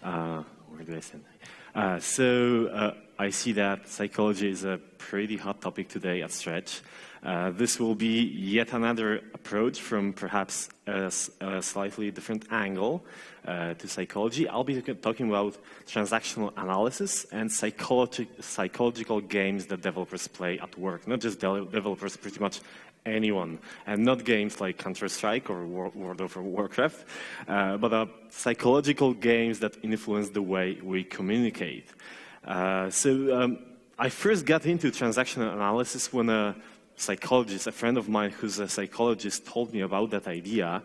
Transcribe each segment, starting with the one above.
Where do I stand? I see that psychology is a pretty hot topic today at Stretch. This will be yet another approach from perhaps a slightly different angle to psychology. I'll be talking about transactional analysis and psychological games that developers play at work. Not just developers, pretty much anyone. And not games like Counter-Strike or World of Warcraft, but psychological games that influence the way we communicate. I first got into transactional analysis when a psychologist, a friend of mine who's a psychologist, told me about that idea.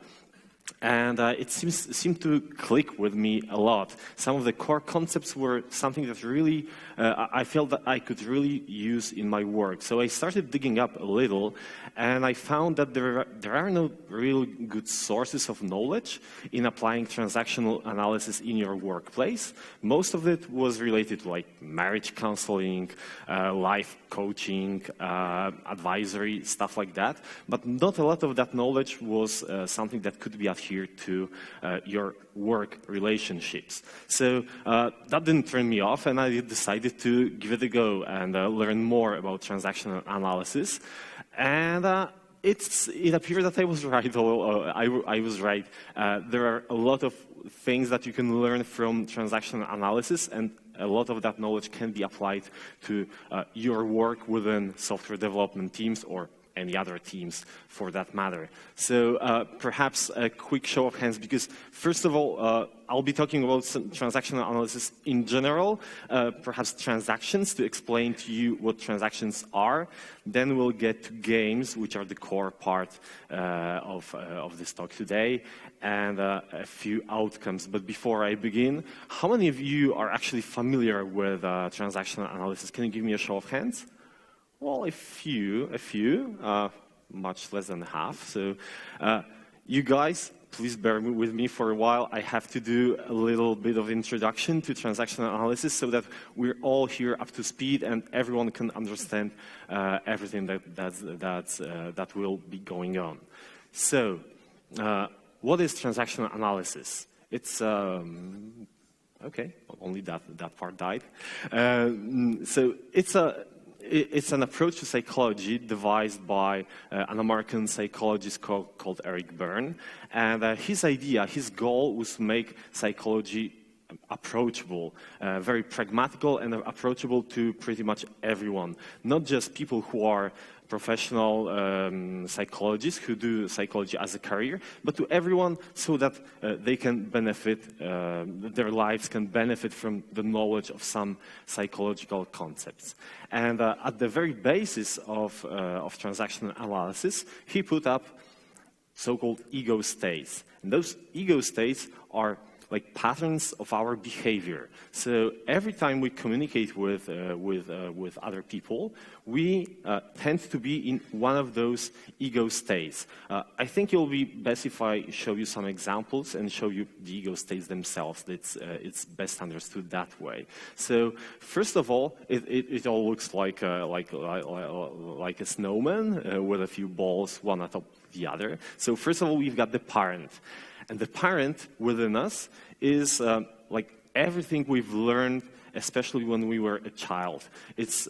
And it seemed to click with me a lot. Some of the core concepts were something that really, I felt that I could really use in my work. So I started digging up a little, and I found that there are no real good sources of knowledge in applying transactional analysis in your workplace. Most of it was related to like marriage counseling, life coaching, advisory, stuff like that. But not a lot of that knowledge was something that could be adhered to your work relationships. So that didn't turn me off, and I decided to give it a go and learn more about transactional analysis. And it appeared that I was right. I was right. There are a lot of things that you can learn from transactional analysis, and a lot of that knowledge can be applied to your work within software development teams or any other teams for that matter. So perhaps a quick show of hands, because first of all, I'll be talking about some transactional analysis in general, perhaps transactions to explain to you what transactions are. Then we'll get to games, which are the core part of this talk today, and a few outcomes. But before I begin, how many of you are actually familiar with transactional analysis? Can you give me a show of hands? Well, a few, much less than half. So you guys, please bear with me for a while. I have to do a little bit of introduction to transactional analysis so that we're all here up to speed and everyone can understand everything that will be going on. So what is transactional analysis? It's okay, only that part died. So it's an approach to psychology devised by an American psychologist called Eric Berne. And his goal was to make psychology approachable, very pragmatical and approachable to pretty much everyone. Not just people who are professional psychologists who do psychology as a career, but to everyone so that they can benefit, their lives can benefit from the knowledge of some psychological concepts. And at the very basis of transactional analysis, he put up so-called ego states. And those ego states are like patterns of our behavior. So every time we communicate with other people, we tend to be in one of those ego states. I think it'll be best if I show you some examples and show you the ego states themselves. It's best understood that way. So first of all, it all looks like a snowman with a few balls, one atop the other. So first of all, we've got the parent. And the parent within us is like everything we've learned, especially when we were a child. It's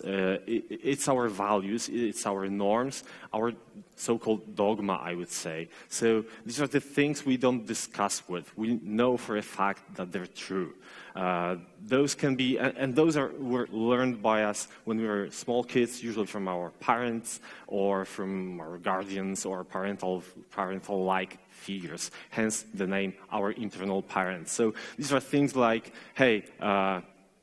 our values, it's our norms, our so-called dogma, I would say. So these are the things we don't discuss with. We know for a fact that they're true. Those can be, and those were learned by us when we were small kids, usually from our parents or from our guardians or parental-like figures. Hence the name, our internal parents. So these are things like, hey,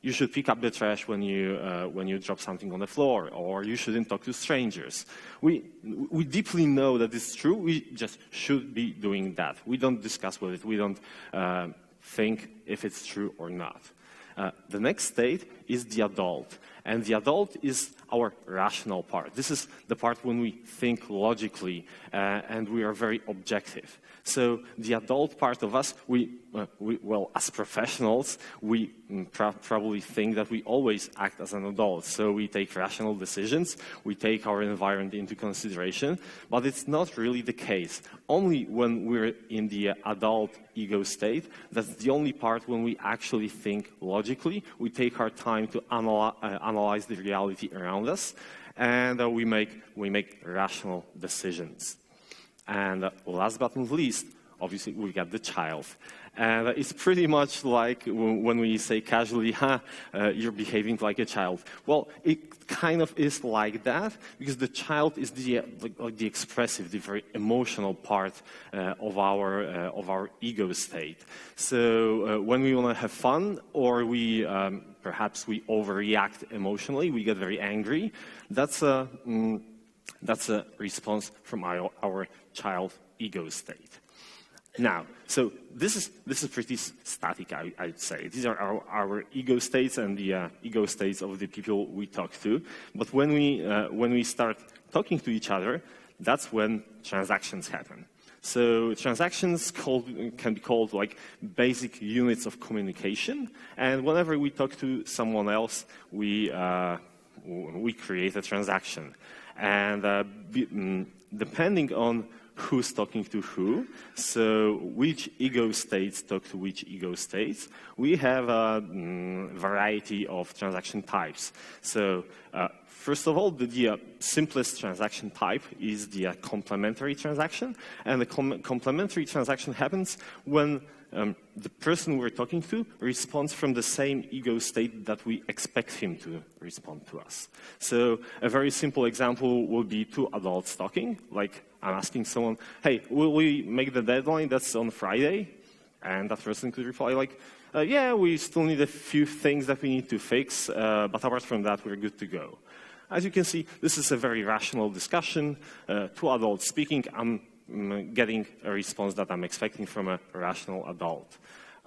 you should pick up the trash when you drop something on the floor, or you shouldn't talk to strangers. We deeply know that it's true. We just should be doing that. We don't discuss with it. We don't think if it's true or not. The next state is the adult. And the adult is our rational part. This is the part when we think logically and we are very objective. So the adult part of us, well, as professionals, we probably think that we always act as an adult. So we take rational decisions, we take our environment into consideration, but it's not really the case. Only when we're in the adult ego state, that's the only part when we actually think logically, we take our time to analyze the reality around us, and we make rational decisions. And last but not least, obviously, we got the child. And it's pretty much like when we say casually, you're behaving like a child. Well, it kind of is like that, because the child is the expressive, the very emotional part of our ego state. So when we want to have fun, or perhaps we overreact emotionally, we get very angry, that's a response from our child ego state. Now, so this is pretty static, I'd say. These are our ego states and the ego states of the people we talk to. But when we start talking to each other, that's when transactions happen. So transactions can be called like basic units of communication. And whenever we talk to someone else, we create a transaction. And depending on who's talking to who, so which ego states talk to which ego states, we have a variety of transaction types. So first of all, the simplest transaction type is the complementary transaction. And the complementary transaction happens when the person we're talking to responds from the same ego state that we expect him to respond to us. So a very simple example would be two adults talking, like I'm asking someone, hey, will we make the deadline that's on Friday? And that person could reply like, yeah, we still need a few things that we need to fix, but apart from that, we're good to go. As you can see, this is a very rational discussion. Two adults speaking, I'm getting a response that I'm expecting from a rational adult.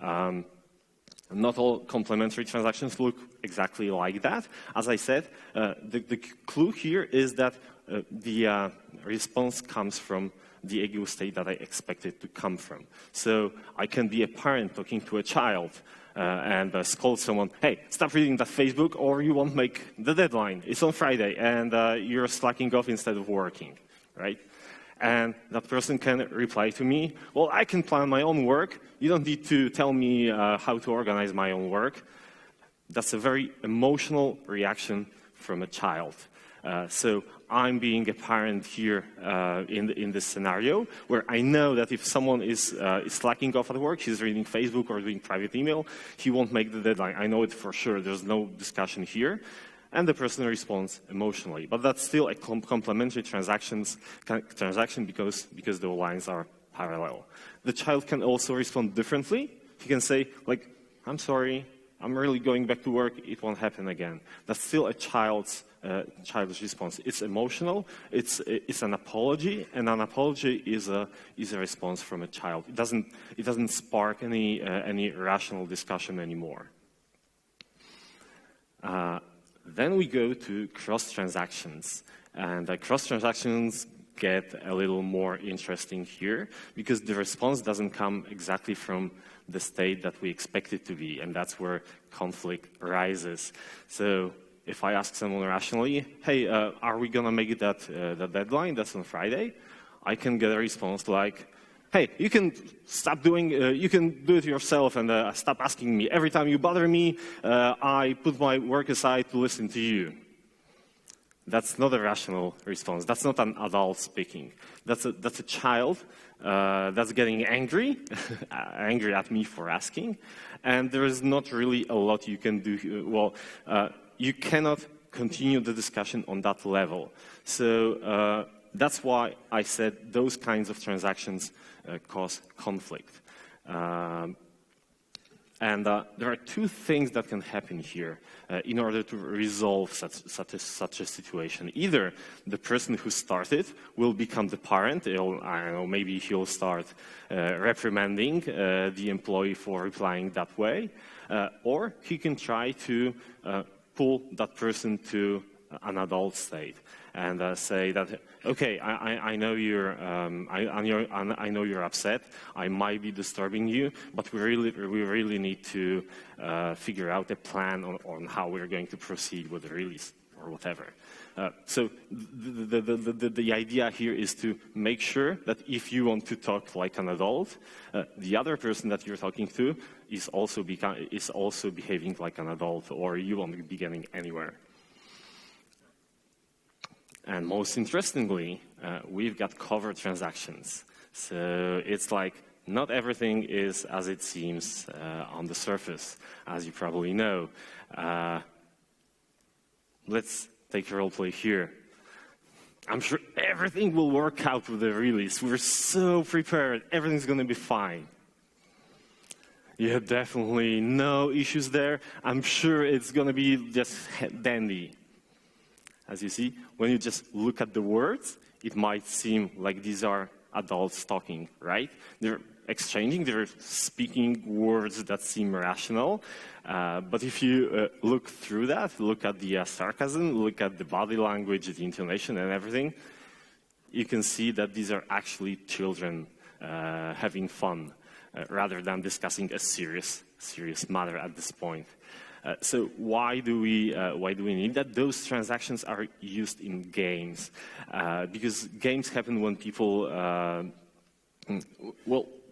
Not all complementary transactions look exactly like that. As I said, the clue here is that the response comes from the ego state that I expect it to come from. So I can be a parent talking to a child and scold someone, hey, stop reading that Facebook or you won't make the deadline. It's on Friday and you're slacking off instead of working, right? And that person can reply to me, well, I can plan my own work. You don't need to tell me how to organize my own work. That's a very emotional reaction from a child. So I'm being a parent here in this scenario, where I know that if someone is slacking off at work, he's reading Facebook or doing private email, he won't make the deadline. I know it for sure. There's no discussion here. And the person responds emotionally. But that's still a complementary transaction because the lines are parallel. The child can also respond differently. He can say, like, I'm sorry, I'm really going back to work, it won't happen again. That's still a child's response. It's emotional, it's an apology, and an apology is a response from a child. It doesn't spark any rational discussion anymore. Then we go to cross transactions, and cross transactions get a little more interesting here because the response doesn't come exactly from the state that we expect it to be, and that's where conflict arises. So if I ask someone rationally, hey, are we gonna make it that deadline that's on Friday? I can get a response like, hey, you can stop doing, you can do it yourself and stop asking me. Every time you bother me, I put my work aside to listen to you. That's not a rational response. That's not an adult speaking. That's a child that's getting angry, angry at me for asking, and there is not really a lot you can do. Well, you cannot continue the discussion on that level. So that's why I said those kinds of transactions cause conflict. And there are two things that can happen here in order to resolve such a situation. Either the person who started will become the parent. I don't know, maybe he'll start reprimanding the employee for replying that way, or he can try to pull that person to an adult state and say that, okay, I know I know you're upset. I might be disturbing you, but we really need to figure out a plan on how we're going to proceed with the release or whatever. So the idea here is to make sure that if you want to talk like an adult, the other person that you're talking to is also behaving like an adult, or you won't be getting anywhere. And most interestingly, we've got cover transactions. So it's like not everything is as it seems on the surface, as you probably know. Let's take a role play here. I'm sure everything will work out with the release. We're so prepared. Everything's going to be fine. Yeah, definitely no issues there. I'm sure it's going to be just dandy. As you see, when you just look at the words, it might seem like these are adults talking, right? They're exchanging, they're speaking words that seem rational. But if you look through that, look at the sarcasm, look at the body language, the intonation and everything, you can see that these are actually children having fun rather than discussing a serious matter at this point. So why do we need that? Those transactions are used in games because games happen when people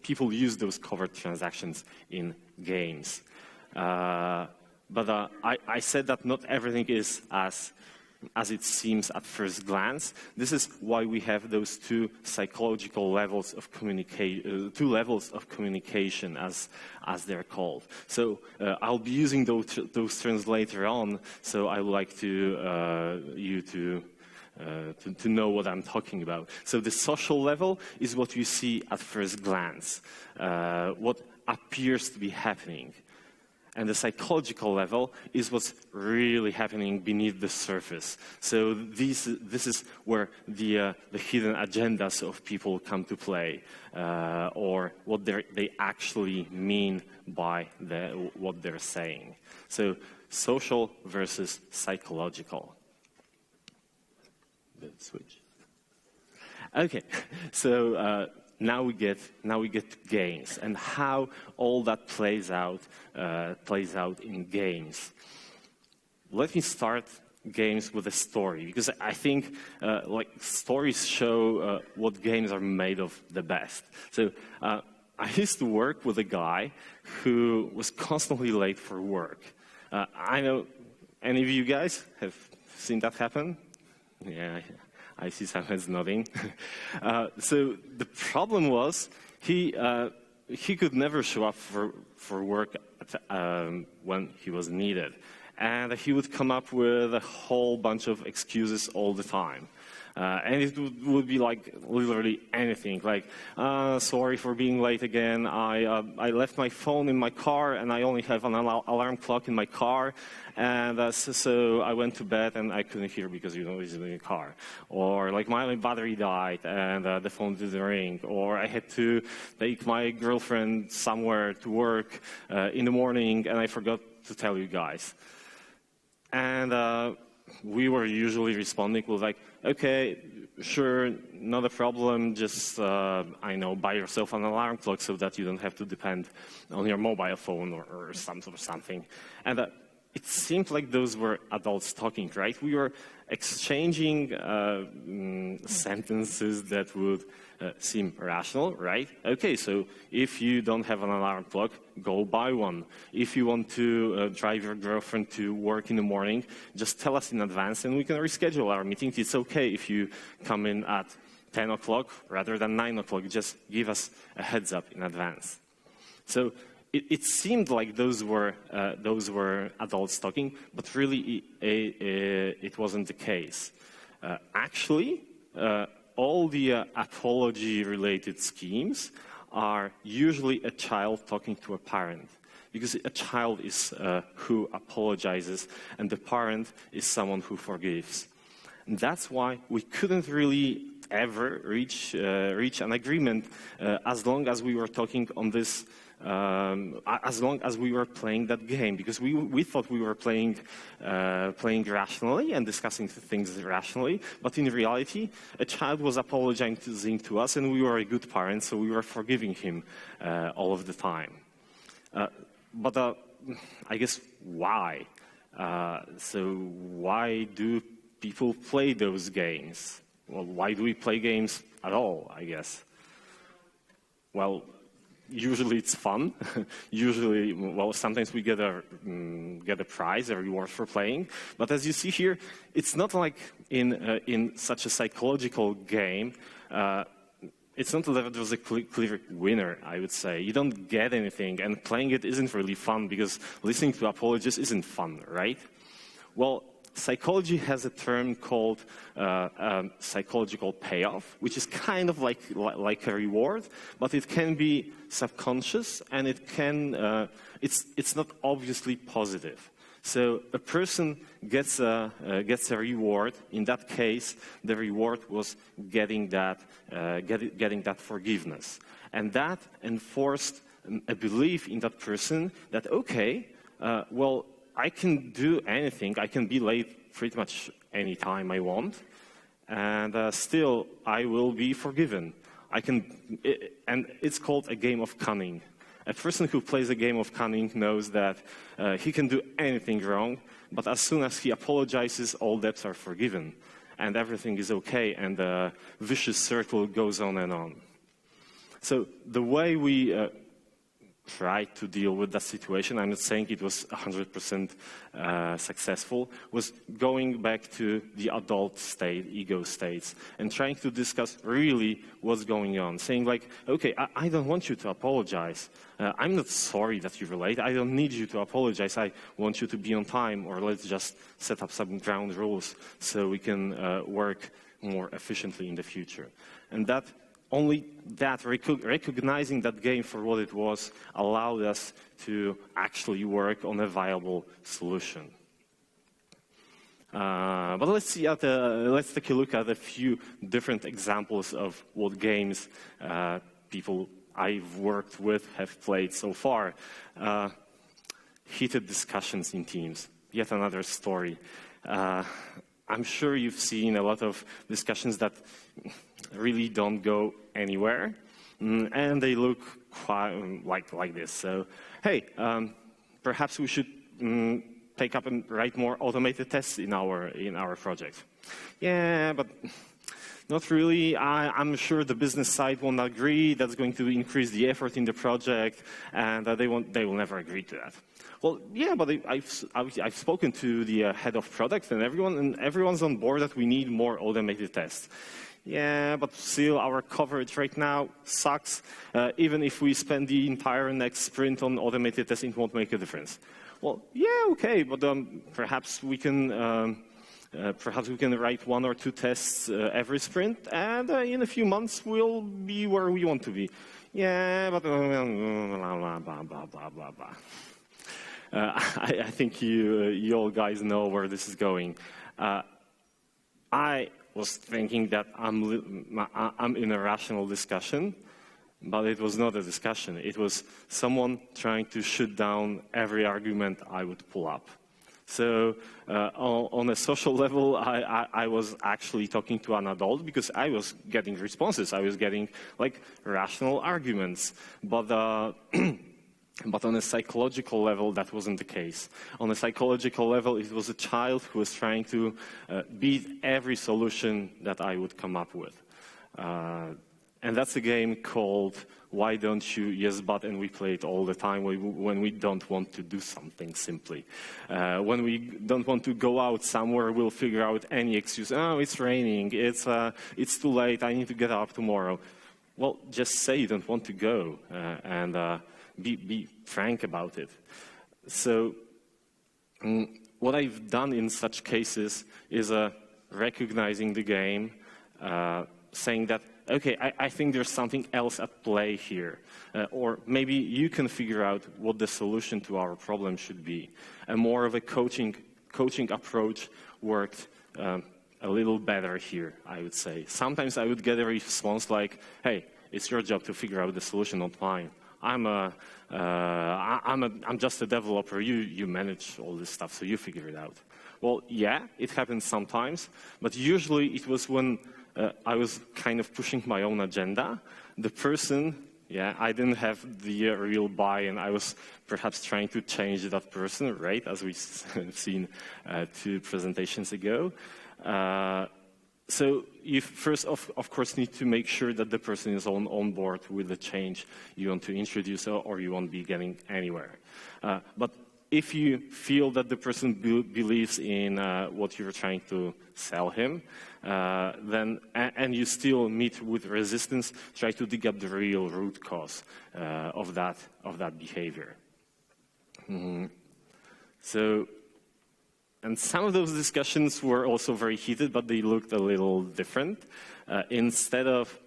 people use those covered transactions in games. But I said that not everything is as it seems at first glance. This is why we have those two psychological levels of two levels of communication, as they're called. So I'll be using those terms later on. So I would like you to know what I'm talking about. So the social level is what you see at first glance, what appears to be happening. And the psychological level is what's really happening beneath the surface. So this is where the hidden agendas of people come to play, or what they actually mean by what they're saying. So social versus psychological. Let's switch. Okay, so now we get to games and how all that plays out in games. Let me start games with a story, because I think like stories show what games are made of the best. So I used to work with a guy who was constantly late for work. I know any of you guys have seen that happen? Yeah, I see some heads nodding. So the problem was he could never show up for work when he was needed. And he would come up with a whole bunch of excuses all the time. And it would be like literally anything, like, sorry for being late again, I left my phone in my car and I only have an alarm clock in my car, and so I went to bed and I couldn't hear because it's in the car. Or like my battery died and the phone didn't ring, or I had to take my girlfriend somewhere to work in the morning and I forgot to tell you guys. And we were usually responding with like, okay, sure, not a problem, just, I know, buy yourself an alarm clock so that you don't have to depend on your mobile phone or something. And it seemed like those were adults talking, right? We were exchanging sentences that would seem rational, right? Okay, so if you don't have an alarm clock, go buy one. If you want to drive your girlfriend to work in the morning, just tell us in advance and we can reschedule our meeting. It's okay if you come in at 10 o'clock rather than 9 o'clock. Just give us a heads up in advance. So it seemed like those were adults talking, but really it wasn't the case. Actually, all the apology-related schemes are usually a child talking to a parent, because a child is who apologizes, and the parent is someone who forgives. And that's why we couldn't really ever reach an agreement as long as we were talking on this as long as we were playing that game, because we thought we were playing rationally and discussing things rationally, but in reality, a child was apologizing to us, and we were a good parent, so we were forgiving him all of the time. But I guess why? So why do people play those games? Well, why do we play games at all, I guess? Well, usually it's fun. Usually, well, sometimes we get a prize, a reward for playing. But as you see here, it's not like in such a psychological game. It's not that there's a clear winner, I would say. You don't get anything, and playing it isn't really fun because listening to apologies isn't fun, right? Well, psychology has a term called psychological payoff, which is kind of like a reward, but it can be subconscious, and it's not obviously positive. So a person gets a reward. In that case, the reward was getting that forgiveness, and that enforced a belief in that person that okay, well, I can do anything. I can be late pretty much any time I want, and still I will be forgiven. And it's called a game of cunning. A person who plays a game of cunning knows that he can do anything wrong, but as soon as he apologizes, all debts are forgiven, and everything is okay, and the vicious circle goes on and on. So the way we tried to deal with that situation, I'm not saying it was 100% successful, was going back to the adult state, ego states, and trying to discuss really what's going on. Saying like, okay, I don't want you to apologize. I'm not sorry that you were late. I don't need you to apologize. I want you to be on time, or let's just set up some ground rules so we can work more efficiently in the future. And that only that, recognizing that game for what it was, allowed us to actually work on a viable solution. But let's take a look at a few different examples of what games people I've worked with have played so far. Heated discussions in teams, yet another story. I'm sure you've seen a lot of discussions that really don't go anywhere, and they look quite like this. So, hey, perhaps we should take up and write more automated tests in our project. Yeah, but not really. I'm sure the business side won't agree. That's going to increase the effort in the project, and they will never agree to that. Well, yeah, but I've spoken to the head of product, and everyone's on board that we need more automated tests. Yeah, but still, our coverage right now sucks. Even if we spend the entire next sprint on automated testing, it won't make a difference. Well, yeah, okay, but perhaps we can write 1 or 2 tests every sprint, and in a few months we'll be where we want to be. Yeah, but blah blah blah blah blah blah. I think you all guys know where this is going. I was thinking that I'm in a rational discussion, but it was not a discussion. It was someone trying to shoot down every argument I would pull up. So on a social level, I was actually talking to an adult because I was getting responses. I was getting like rational arguments, but but on a psychological level, that wasn't the case. On a psychological level, it was a child who was trying to beat every solution that I would come up with. And that's a game called Why Don't You, Yes But, and we play it all the time when we don't want to do something simply. When we don't want to go out somewhere, we'll figure out any excuse. Oh, it's raining, it's too late, I need to get up tomorrow. Well, just say you don't want to go and be frank about it. So what I've done in such cases is recognizing the game, saying that, okay, I think there's something else at play here. Or maybe you can figure out what the solution to our problem should be. And more of a coaching approach worked a little better here, I would say. Sometimes I would get a response like, hey, it's your job to figure out the solution, not mine. I'm just a developer. You manage all this stuff, so you figure it out. Well, yeah, it happens sometimes, but usually it was when I was kind of pushing my own agenda. The person, yeah, I didn't have the real buy-in. I was perhaps trying to change that person, right, as we've seen 2 presentations ago. So you first, of course, need to make sure that the person is on board with the change you want to introduce, or you won't be getting anywhere. But if you feel that the person believes in what you're trying to sell him, then and you still meet with resistance, try to dig up the real root cause of that behavior. So. And some of those discussions were also very heated, but they looked a little different. Instead of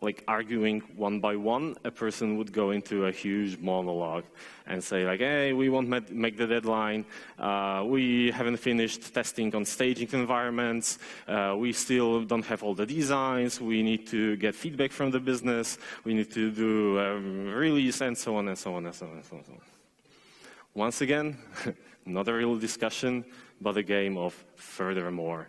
like arguing one by one, a person would go into a huge monologue and say like, hey, we won't make the deadline, we haven't finished testing on staging environments, we still don't have all the designs, we need to get feedback from the business, we need to do release, and so on and so on and so on and so on. Once again, not a real discussion, but a game of furthermore.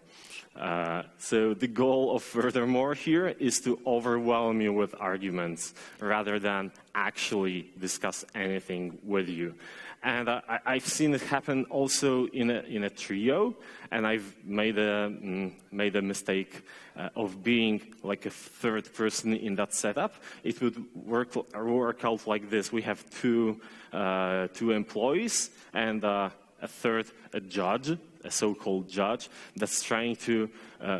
So the goal of furthermore here is to overwhelm you with arguments rather than actually discuss anything with you. And I've seen it happen also in a trio, and I've made a mistake of being like a third person in that setup. It would work out like this. We have two employees and a third, a judge, a so-called judge, that's trying to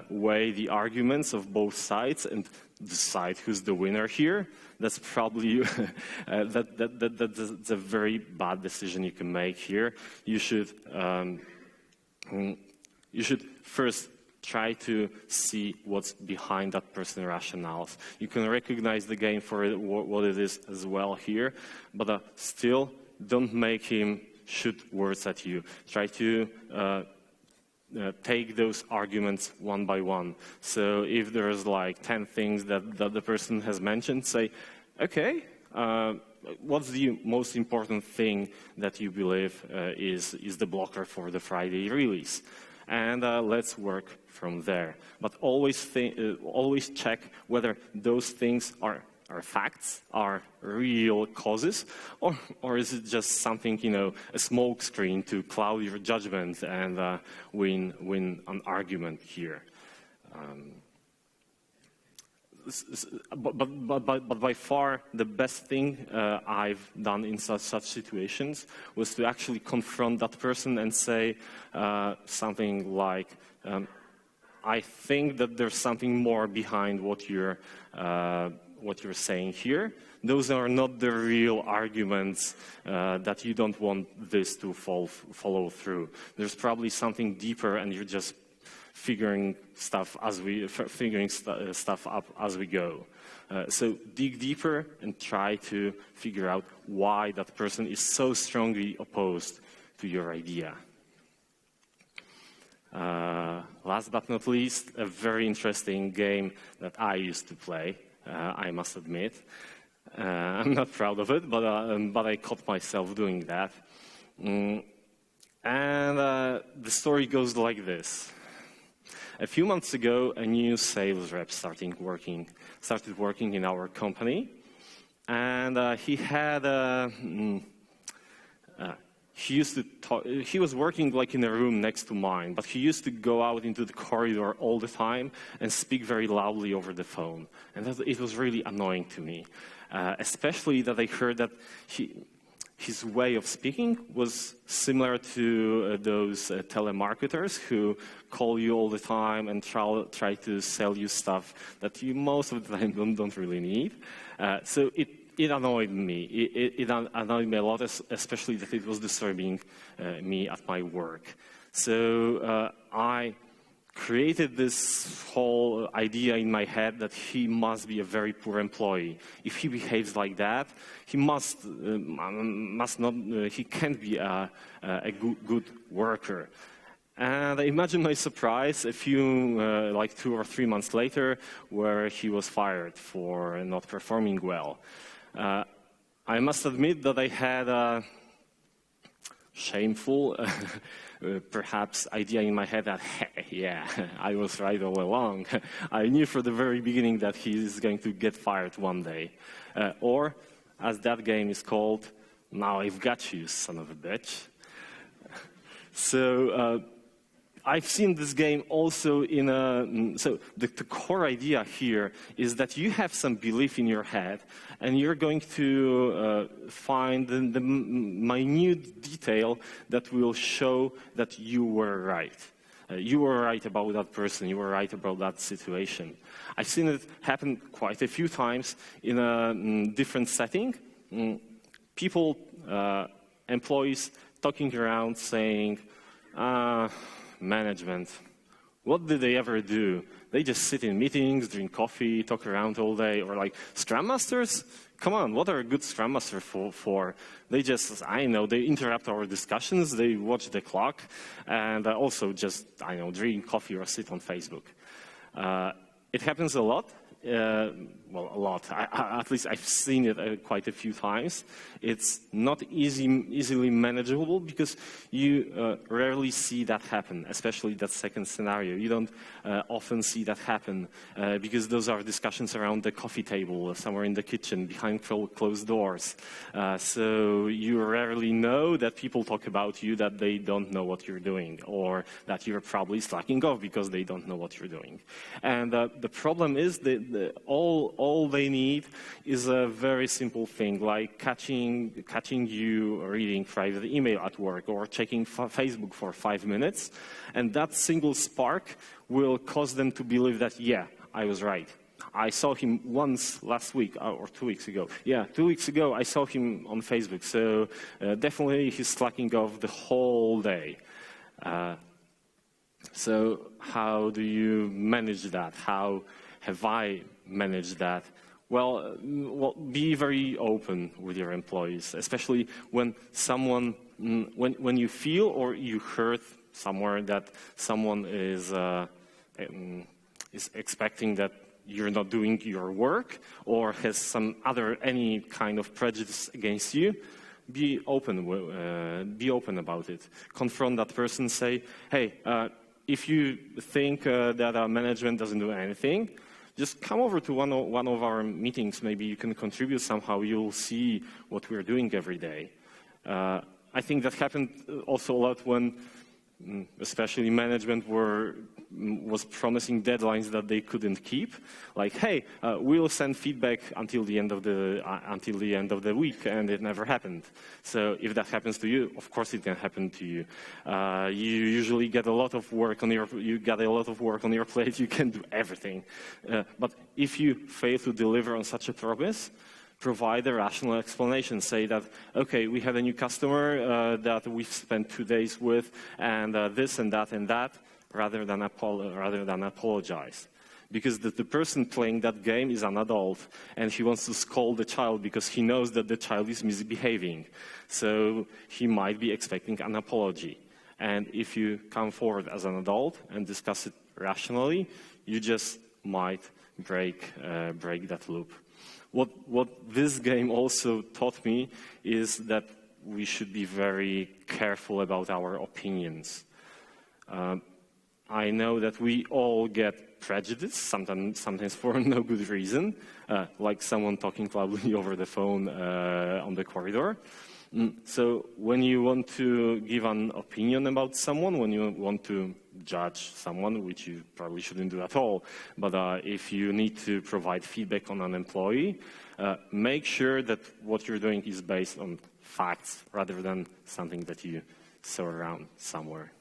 weigh the arguments of both sides and decide who's the winner here. That's probably that's a very bad decision you can make here. You should first try to see what's behind that person's rationales. You can recognize the game for what it is as well here, but still don't make him shoot words at you. Try to take those arguments one by one. So if there's like 10 things that the person has mentioned, say, okay, what's the most important thing that you believe is the blocker for the Friday release? And let's work from there. But always check whether those things are facts, are real causes, or is it just something, a smoke screen to cloud your judgment and win an argument here. But by far the best thing I've done in such situations was to actually confront that person and say something like, I think that there's something more behind what you're saying here. Those are not the real arguments that you don't want this to follow through. There's probably something deeper, and you're just figuring stuff up as we go. So dig deeper and try to figure out why that person is so strongly opposed to your idea. Last but not least, a very interesting game that I used to play. I must admit. I'm not proud of it, but I caught myself doing that. And the story goes like this. A few months ago, a new sales rep started working in our company, and he used to talk. He was working like in a room next to mine, but he used to go out into the corridor all the time and speak very loudly over the phone. And it was really annoying to me, especially that I heard that his way of speaking was similar to those telemarketers who call you all the time and try to sell you stuff that you most of the time don't really need. So it annoyed me. It annoyed me a lot, especially that it was disturbing me at my work. So I created this whole idea in my head that he must be a very poor employee. If he behaves like that, he he can't be a good worker. And imagine my surprise a few, like 2 or 3 months later, where he was fired for not performing well. I must admit that I had a shameful, perhaps, idea in my head that, hey, yeah, I was right all along. I knew from the very beginning that he is going to get fired one day. Or, as that game is called, now I've got you, son of a bitch. So I've seen this game also in a, so the core idea here is that you have some belief in your head and you're going to find the minute detail that will show that you were right. You were right about that person, you were right about that situation. I've seen it happen quite a few times in a different setting. People, employees talking around saying, management, what did they ever do? They just sit in meetings, drink coffee, talk around all day, or like Scrum Masters? Come on, what are a good Scrum Master for? They just, I know, they interrupt our discussions, they watch the clock, and also just, I know, drink coffee or sit on Facebook. It happens a lot. Well, a lot. At least I've seen it quite a few times. It's not easily manageable because you rarely see that happen, especially that second scenario. You don't often see that happen because those are discussions around the coffee table, somewhere in the kitchen, behind closed doors. So you rarely know that people talk about you, that they don't know what you're doing, or that you're probably slacking off because they don't know what you're doing. And the problem is that all they need is a very simple thing, like catching you reading private email at work or checking Facebook for 5 minutes, and that single spark will cause them to believe that, yeah, I was right. I saw him once last week, or 2 weeks ago. Yeah, 2 weeks ago I saw him on Facebook, so definitely he's slacking off the whole day. So how do you manage that? How have I managed that? Well, be very open with your employees, especially when someone, when you feel or you heard somewhere that someone is expecting that you're not doing your work or has some any kind of prejudice against you. Be open about it. Confront that person. Say, hey, if you think that our management doesn't do anything, just come over to one of our meetings. Maybe you can contribute somehow. You'll see what we're doing every day. I think that happened also a lot when, especially management was promising deadlines that they couldn't keep. Like, hey, we'll send feedback until the end of the week, and it never happened. So if that happens to you, of course it can happen to you. You usually get a lot of work on your plate. You can do everything. But if you fail to deliver on such a promise, provide a rational explanation. Say that, okay, we have a new customer that we've spent 2 days with, and this and that, rather than apologize. Because the person playing that game is an adult, and he wants to scold the child because he knows that the child is misbehaving. So he might be expecting an apology. And if you come forward as an adult and discuss it rationally, you just might break that loop. What this game also taught me is that we should be very careful about our opinions. I know that we all get prejudice, sometimes for no good reason, like someone talking loudly over the phone on the corridor. So when you want to give an opinion about someone, when you want to judge someone, which you probably shouldn't do at all, but if you need to provide feedback on an employee, make sure that what you're doing is based on facts rather than something that you saw around somewhere.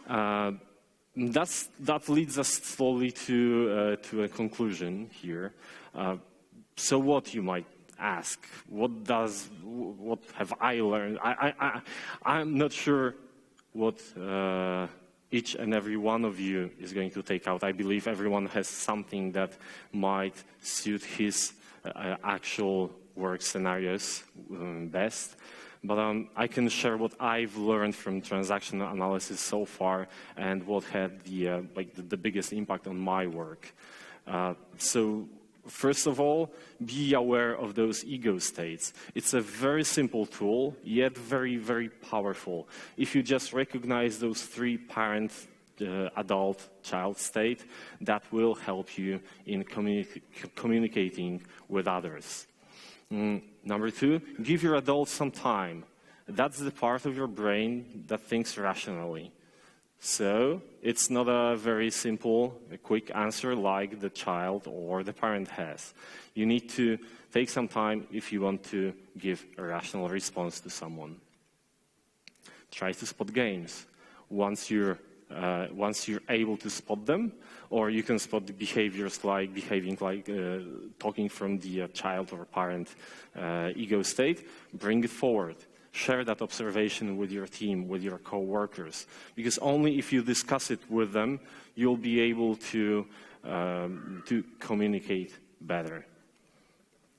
That leads us slowly to a conclusion here. So what, you might ask? What have I learned? I'm not sure what each and every one of you is going to take out. I believe everyone has something that might suit his actual work scenarios best. But I can share what I've learned from transactional analysis so far and what had the biggest impact on my work. So First of all, be aware of those ego states. It's a very simple tool, yet very, very powerful. If you just recognize those three parent, adult, child state, that will help you in communicating with others. Number two, give your adult some time. That's the part of your brain that thinks rationally. So it's not a very simple, quick answer like the child or the parent has. You need to take some time if you want to give a rational response to someone. Try to spot games. Once you're able to spot them, or you can spot the behaviors like behaving like talking from the child or parent ego state, bring it forward. Share that observation with your team, with your co-workers, because only if you discuss it with them, you'll be able to communicate better.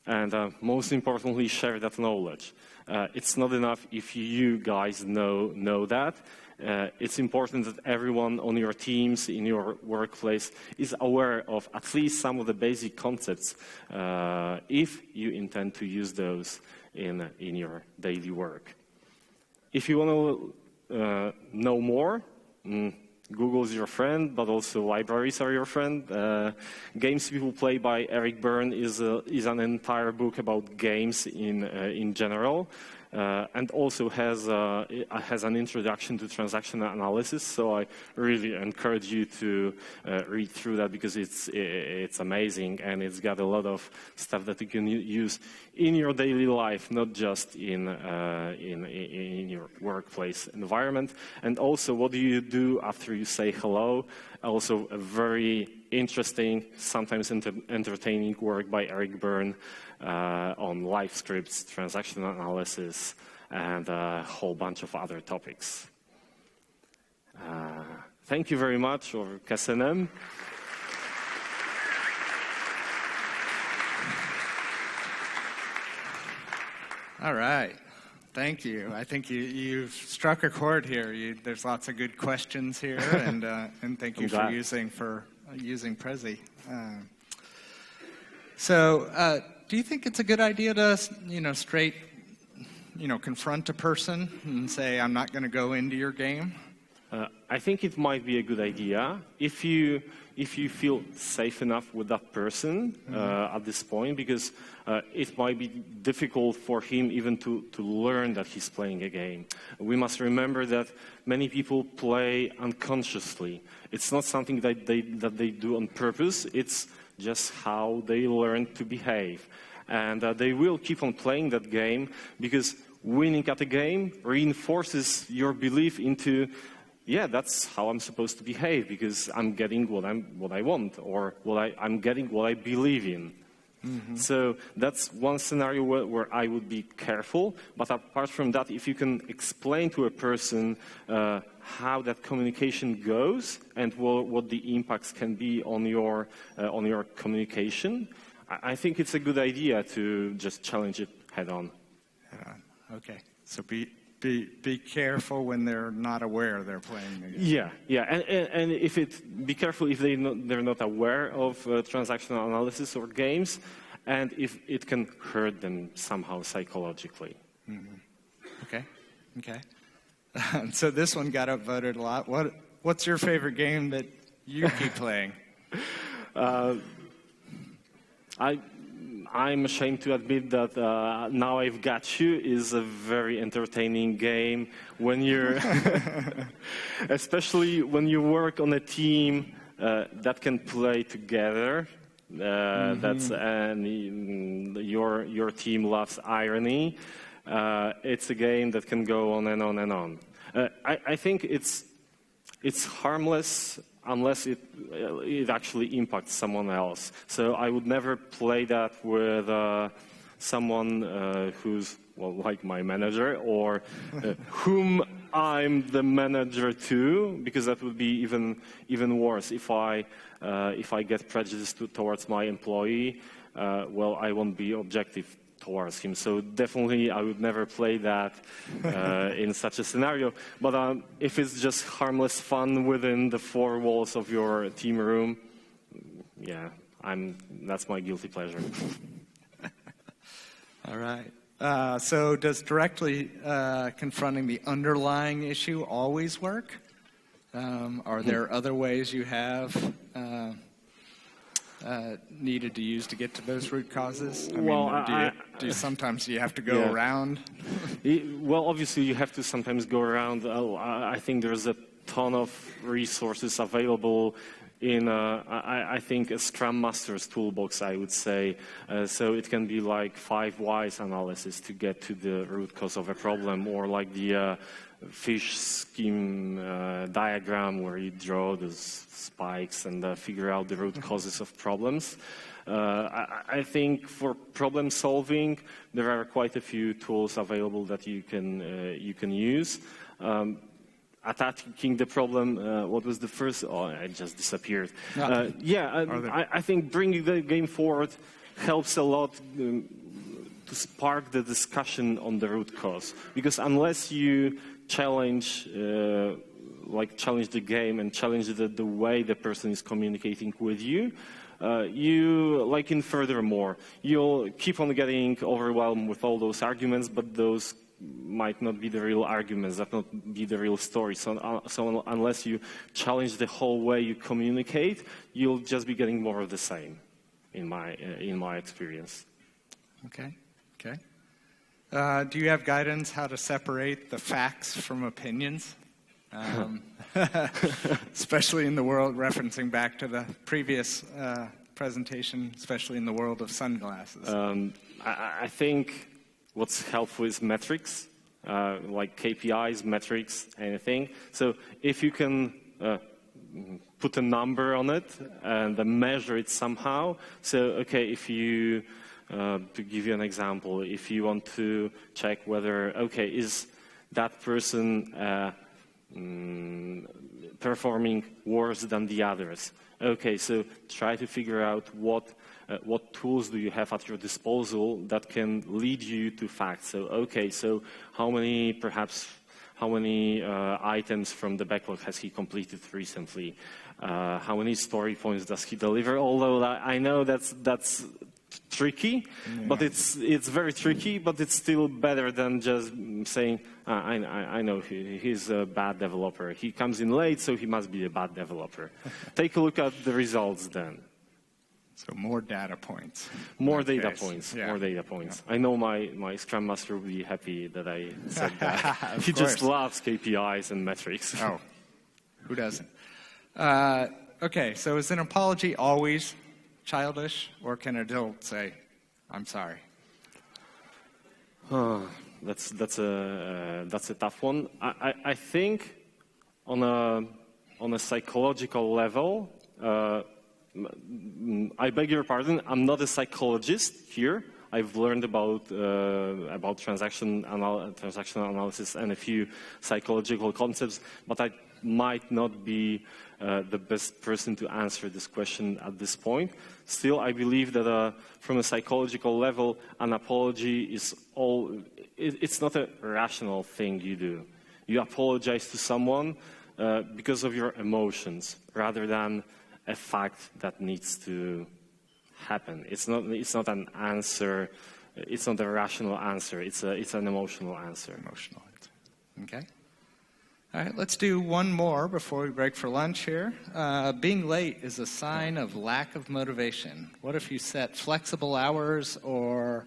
And most importantly, share that knowledge. It's not enough if you guys know that. It's important that everyone on your teams, in your workplace, is aware of at least some of the basic concepts if you intend to use those in your daily work. If you want to know more, Google is your friend, but also libraries are your friend. Games People Play by Eric Berne is an entire book about games in general. And also has an introduction to transactional analysis. So I really encourage you to read through that, because it's amazing, and it's got a lot of stuff that you can use in your daily life, not just in your workplace environment. And also, what do you do after you say hello? Also, a very interesting, sometimes entertaining work by Eric Berne on live scripts, transactional analysis, and a whole bunch of other topics. Thank you very much, or köszönöm. All right. Thank you. I think you've struck a chord here. There's lots of good questions here, and thank you for using Prezi. So, do you think it's a good idea to, straight, confront a person and say, "I'm not going to go into your game"? I think it might be a good idea if you feel safe enough with that person at this point, because it might be difficult for him even to learn that he's playing a game. We must remember that many people play unconsciously. It's not something that they do on purpose. It's just how they learn to behave. And they will keep on playing that game, because winning at a game reinforces your belief into, yeah, that's how I'm supposed to behave, because I'm getting what I want, or I'm getting what I believe in. Mm-hmm. So that's one scenario where I would be careful. But apart from that, if you can explain to a person how that communication goes and what the impacts can be on your communication, I think it's a good idea to just challenge it head on. Okay. So be careful when they're not aware they're playing the Yeah, game. and be careful if they're not aware of transactional analysis or games, and if it can hurt them somehow psychologically. Mm-hmm. Okay. So this one got upvoted a lot. What's your favorite game that you keep playing? I'm ashamed to admit that Now I've Got You is a very entertaining game when you're, especially when you work on a team that can play together. That's and your team loves irony. It's a game that can go on and on and on. I think it's harmless unless it actually impacts someone else. So I would never play that with someone who's, well, like my manager, or whom I'm the manager to, because that would be even worse. If I get prejudiced towards my employee, well, I won't be objective towards him. So definitely I would never play that in such a scenario. But if it's just harmless fun within the four walls of your team room, yeah, that's my guilty pleasure. All right. So does directly confronting the underlying issue always work? Are there other ways you have needed to use to get to those root causes? Do you sometimes you have to go around? Well, obviously you have to sometimes go around. I think there's a ton of resources available in, I think, a Scrum Master's toolbox, I would say. So it can be like 5 whys analysis to get to the root cause of a problem, or like the fish scheme diagram where you draw those spikes and figure out the root causes of problems. I think for problem solving, there are quite a few tools available that you can use. Attacking the problem, what was the first? Oh, it just disappeared. I think bringing the game forward helps a lot to spark the discussion on the root cause. Because unless you challenge the game and challenge the way the person is communicating with you, in furthermore, you'll keep on getting overwhelmed with all those arguments, but those might not be the real arguments, that not be the real story. So unless you challenge the whole way you communicate, you'll just be getting more of the same, in my experience. Okay. Do you have guidance how to separate the facts from opinions? Especially in the world, referencing back to the previous presentation, especially in the world of sunglasses. I think what's helpful is metrics, like KPIs, metrics, anything. So if you can put a number on it and measure it somehow. So, okay, if you, to give you an example, if you want to check whether, okay, is that person performing worse than the others? Okay, so try to figure out what tools do you have at your disposal that can lead you to facts. So, okay, so how many items from the backlog has he completed recently? How many story points does he deliver? Although I know that's tricky, but it's very tricky, but it's still better than just saying, I know he's a bad developer. He comes in late, so he must be a bad developer. Take a look at the results then. So more data points. More data points. I know my Scrum Master will be happy that I said that. He just loves KPIs and metrics. Oh, who doesn't? Okay, so is an apology always childish, or can an adult say, "I'm sorry"? That's a tough one. I think on a psychological level. I beg your pardon, I'm not a psychologist here. I've learned about transactional analysis and a few psychological concepts, but I might not be the best person to answer this question at this point. Still, I believe that from a psychological level, an apology is it's not a rational thing you do. You apologize to someone because of your emotions, rather than a fact that needs to happen. It's not an answer. It's not a rational answer. It's an emotional answer. Emotional answer. Okay. All right. Let's do one more before we break for lunch here. Being late is a sign of lack of motivation. What if you set flexible hours, or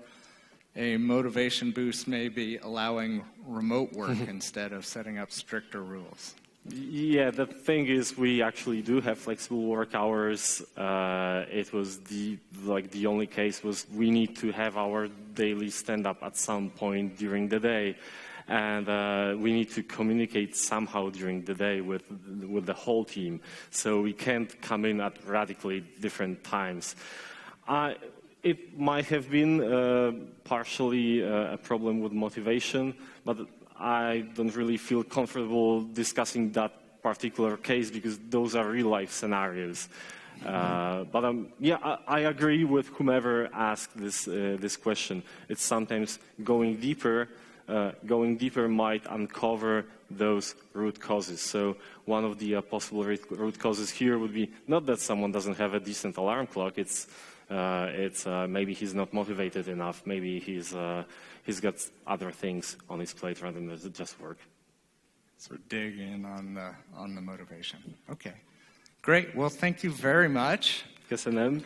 a motivation boost maybe allowing remote work instead of setting up stricter rules? Yeah, the thing is, we actually do have flexible work hours. It was the only case was we need to have our daily stand-up at some point during the day, and we need to communicate somehow during the day with the whole team. So we can't come in at radically different times. It might have been partially a problem with motivation, but I don't really feel comfortable discussing that particular case because those are real-life scenarios. But I agree with whomever asked this question. It's sometimes going deeper going deeper might uncover those root causes. So one of the possible root causes here would be not that someone doesn't have a decent alarm clock. It's maybe he's not motivated enough. Maybe he's got other things on his plate rather than just work. So dig in on the motivation. Okay, great. Well, thank you very much. Köszönöm.